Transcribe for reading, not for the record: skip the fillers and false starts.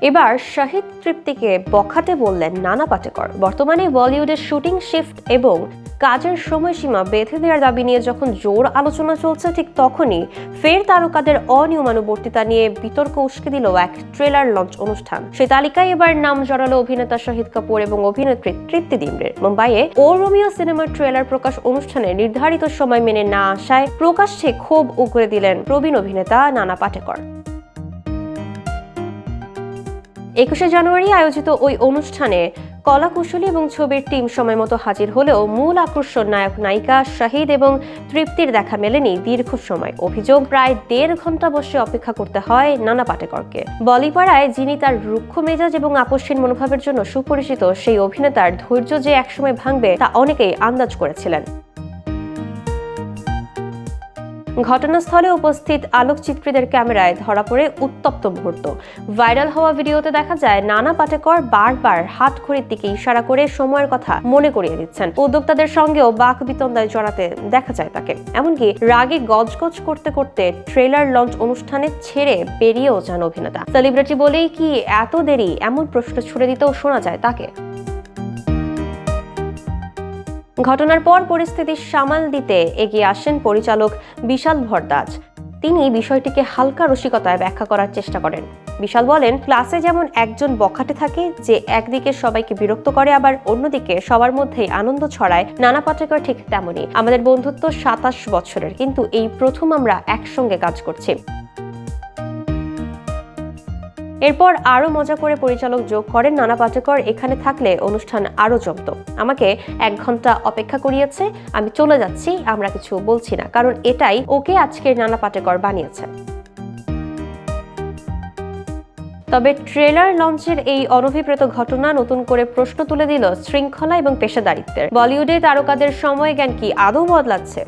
এবার শাহিদ তৃপ্তিকে বখাটে বললেন নানা পাটেকর। বর্তমানে বলিউডের শুটিং শিফট এবং কাজের সময়সীমা বেঁধে দেওয়ার দাবি নিয়ে যখন জোর আলোচনা চলছে, ঠিক তখনই ফের তারকাদের অনিয়মানুবর্তিতা নিয়ে বিতর্ক উস্কে দিল এক ট্রেলার লঞ্চ অনুষ্ঠান। সে তালিকায় এবার নাম জড়ালো অভিনেতা শাহিদ কাপুর এবং অভিনেত্রী তৃপ্তি ডিমরির। মুম্বাইয়ে ও রোমিও সিনেমার ট্রেলার প্রকাশ অনুষ্ঠানে নির্ধারিত সময় মেনে না আসায় প্রকাশ্যে ক্ষোভ উগরে দিলেন প্রবীণ অভিনেতা নানা পাটেকর। 21শে জানুয়ারি আয়োজিত ওই অনুষ্ঠানে কলাকুশলী এবং ছবির টিম সময় মতো হাজির হলেও মূল আকর্ষণ নায়ক নায়িকা শাহিদ এবং তৃপ্তির দেখা মেলেনি দীর্ঘ সময়। অভিযোগ, প্রায় 1.5 ঘন্টা বসে অপেক্ষা করতে হয় নানা পাটেকরকে। বলিপাড়ায় যিনি তার রুক্ষ মেজাজ এবং আপসহীন মনোভাবের জন্য সুপরিচিত, সেই অভিনেতার ধৈর্য যে একসময় ভাঙবে তা অনেকেই আন্দাজ করেছিলেন। ঘটনাস্থলে উপস্থিত আলোকচিত্রীদের ক্যামেরায় ধরা পড়ে উত্তপ্ত মুহূর্ত। ভাইরাল হওয়া ভিডিওতে দেখা যায় নানা পাটেকর বারবার হাত ঘড়ির দিকে ইশারা করে সময়ের কথা মনে করিয়ে দিচ্ছেন। উদ্যোক্তাদের সঙ্গেও বাকবিতন্ডায় জড়াতে দেখা যায় তাকে। এমনকি রাগে গজগজ করতে করতে ট্রেলার লঞ্চ অনুষ্ঠানে ছেড়ে বেরিয়েও যান অভিনেতা। সেলিব্রিটি বলেই কি এত দেরি, এমন প্রশ্ন ছুড়ে দিতেও শোনা যায় তাকে। ঘটনার পর পরিস্থিতি সামাল দিতে এগিয়ে আসেন পরিচালক বিশাল ভরদ্বাজ। তিনি বিষয়টিকে হালকা রসিকতায় ব্যাখ্যা করার চেষ্টা করেন। বিশাল বলেন, ক্লাসে যেমন একজন বখাটে থাকে যে একদিকে সবাইকে বিরক্ত করে, আবার অন্যদিকে সবার মধ্যেই আনন্দ ছড়ায়, নানা পাটেকর ঠিক তেমনই। আমাদের বন্ধুত্ব 27 বছরের, কিন্তু এই প্রথম আমরা একসঙ্গে কাজ করছি। এরপর আরো মজা করে পরিচালক যোগ করেন, নানা পাটেকর এখানে থাকলে অনুষ্ঠান আরো জমতো। আমাকে 1 ঘন্টা অপেক্ষা করিয়েছে, আমি চলে যাচ্ছি, আমরা কিছু বলছি না, কারণ এটাই ওকে আজকের নানা পাটেকর বানিয়েছে। তবে ট্রেলার লঞ্চের এই অনভিপ্রেত ঘটনা নতুন করে প্রশ্ন তুলে দিল শৃঙ্খলা এবং পেশাদারিত্বের। বলিউডে তারকাদের সময় জ্ঞান কি আদৌ বদলাচ্ছে?